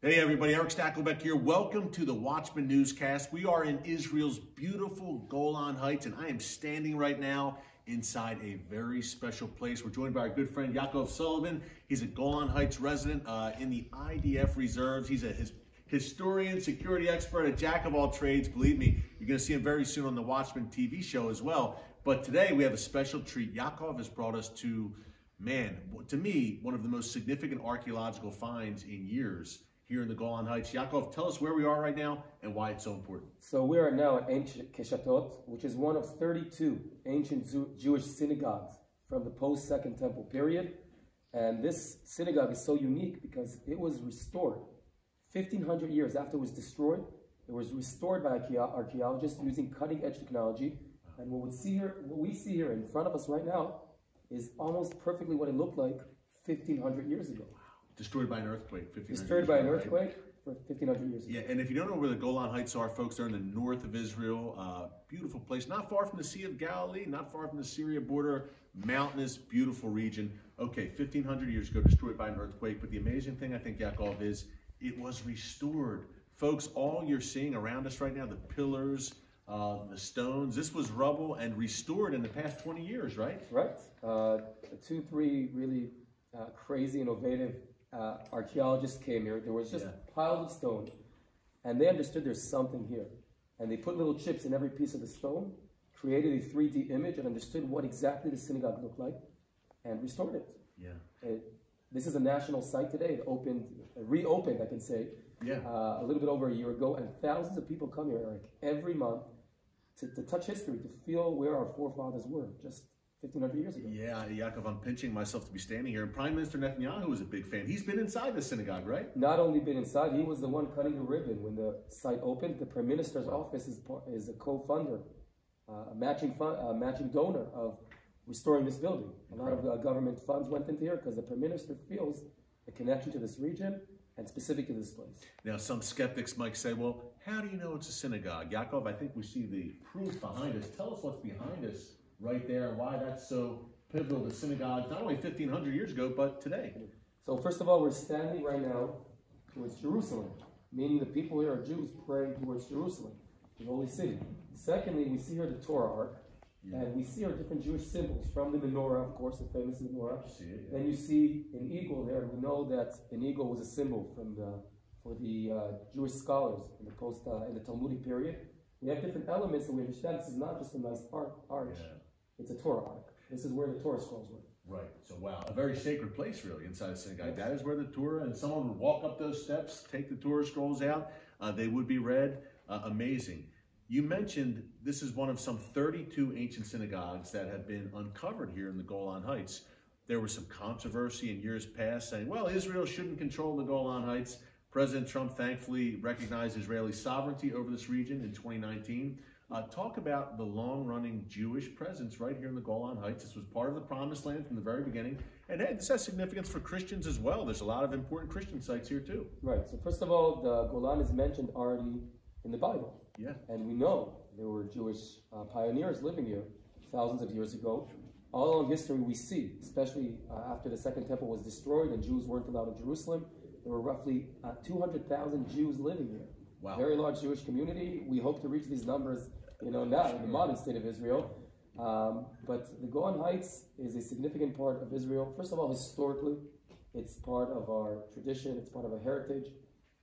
Hey everybody, Eric Stackelbeck here. Welcome to the Watchman Newscast. We are in Israel's beautiful Golan Heights, and I am standing right now inside a very special place. We're joined by our good friend Yaakov Sullivan. He's a Golan Heights resident in the IDF reserves. He's a historian, security expert, a jack of all trades. Believe me, you're going to see him very soon on the Watchman TV show as well. But today we have a special treat. Yaakov has brought us to, to me, one of the most significant archaeological finds in years here in the Golan Heights. Yaakov, tell us where we are right now and why it's so important. So we are now at ancient Keshatot, which is one of 32 ancient Jewish synagogues from the post-Second Temple period. And this synagogue is so unique because it was restored 1,500 years after it was destroyed. It was restored by archaeologists using cutting-edge technology. And what we see here in front of us right now is almost perfectly what it looked like 1,500 years ago. Destroyed by an earthquake 1,500 years ago. Destroyed by an earthquake for 1,500 years ago. Yeah, and if you don't know where the Golan Heights are, folks, they're in the north of Israel. Beautiful place, not far from the Sea of Galilee, not far from the Syria border. Mountainous, beautiful region. Okay, 1,500 years ago, destroyed by an earthquake. But the amazing thing, I think, Yaakov, is it was restored. Folks, all you're seeing around us right now, the pillars, the stones, this was rubble and restored in the past 20 years, right? Right. 2-3 really crazy, innovative archaeologists came here. There was just piles of stone, and they understood there's something here. And they put little chips in every piece of the stone, created a 3D image, and understood what exactly the synagogue looked like, and restored it. Yeah. This is a national site today. It reopened, I can say, a little bit over a year ago, and thousands of people come here, Eric, every month to touch history, to feel where our forefathers were just 1,500 years ago. Yeah, Yaakov, I'm pinching myself to be standing here. And Prime Minister Netanyahu was a big fan. He's been inside the synagogue, right? Not only been inside, he was the one cutting the ribbon when the site opened. The Prime Minister's office is a co-funder, a matching donor of restoring this building. A lot of government funds went into here because the Prime Minister feels a connection to this region and specific to this place. Now, some skeptics might say, well, how do you know it's a synagogue? Yaakov, I think we see the proof behind us. Tell us what's behind us right there and why that's so pivotal to synagogues, not only 1,500 years ago, but today. So first of all, we're standing right now towards Jerusalem, meaning the people here are Jews praying towards Jerusalem, the holy city. Secondly, we see here the Torah Ark, and we see our different Jewish symbols, from the menorah, of course, the famous menorah. Then you see an eagle there. We know that an eagle was a symbol for the Jewish scholars in the Talmudic period. We have different elements that we understand. This is not just a nice arch. It's a Torah Ark. This is where the Torah scrolls were. Right. So, wow, a very sacred place, really, inside the synagogue. That is where the Torah, and someone would walk up those steps, take the Torah scrolls out. They would be read. Amazing. You mentioned this is one of some 32 ancient synagogues that have been uncovered here in the Golan Heights. There was some controversy in years past saying, well, Israel shouldn't control the Golan Heights. President Trump thankfully recognized Israeli sovereignty over this region in 2019. Talk about the long-running Jewish presence right here in the Golan Heights. This was part of the Promised Land from the very beginning. And hey, this has significance for Christians as well. There's a lot of important Christian sites here too. Right. So first of all, the Golan is mentioned already in the Bible. Yeah. And we know there were Jewish pioneers living here thousands of years ago. All along history we see, especially after the Second Temple was destroyed and Jews weren't allowed in Jerusalem, there were roughly 200,000 Jews living here. Wow. Very large Jewish community. We hope to reach these numbers, now in the modern state of Israel. But the Golan Heights is a significant part of Israel. First of all, historically, it's part of our tradition, it's part of our heritage,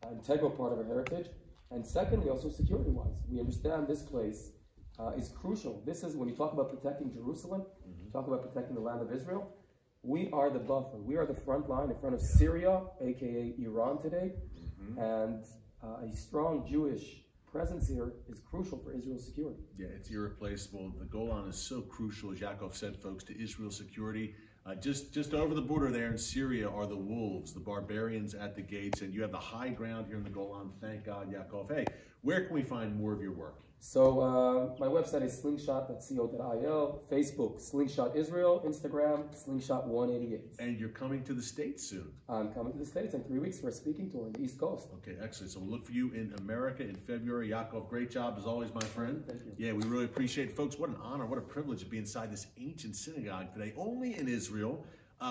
an integral part of our heritage. And secondly, also security-wise, we understand this place is crucial. This is, when you talk about protecting Jerusalem, talk about protecting the land of Israel, we are the buffer. We are the front line in front of Syria, aka Iran today, and a strong Jewish presence here is crucial for Israel's security. Yeah, it's irreplaceable. The Golan is so crucial, as Yaakov said, folks, to Israel's security. Just over the border there in Syria are the wolves, the barbarians at the gates, and you have the high ground here in the Golan. Thank God, Yaakov. Hey, where can we find more of your work? So my website is slingshot.co.il, Facebook, Slingshot Israel, Instagram, Slingshot188. And you're coming to the States soon. I'm coming to the States in 3 weeks for a speaking tour on the East Coast. Okay, excellent. So we'll look for you in America in February. Yaakov, great job as always, my friend. Thank you. Yeah, we really appreciate it. Folks, what an honor, what a privilege to be inside this ancient synagogue today, only in Israel.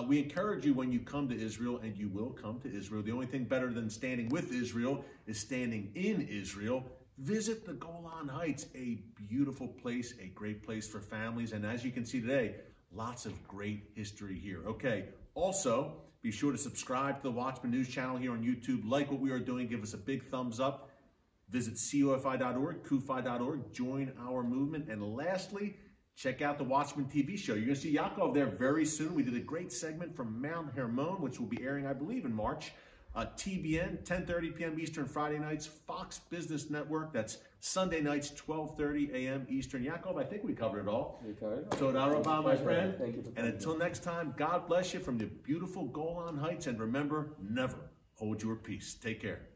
We encourage you when you come to Israel, and you will come to Israel. The only thing better than standing with Israel is standing in Israel. Visit the Golan Heights, a beautiful place, a great place for families. And as you can see today, lots of great history here. Okay, also, be sure to subscribe to the Watchman News channel here on YouTube. Like what we are doing, give us a big thumbs up. Visit cofi.org, kufi.org, join our movement. And lastly, check out the Watchman TV show. You're going to see Yaakov there very soon. We did a great segment from Mount Hermon, which will be airing, I believe, in March. TBN, 10:30 p.m. Eastern, Friday nights. Fox Business Network, that's Sunday nights, 12:30 a.m. Eastern. Yaakov, I think we covered it all. Toda Rabah, my friend. Thank you. And until next time, God bless you from the beautiful Golan Heights. And remember, never hold your peace. Take care.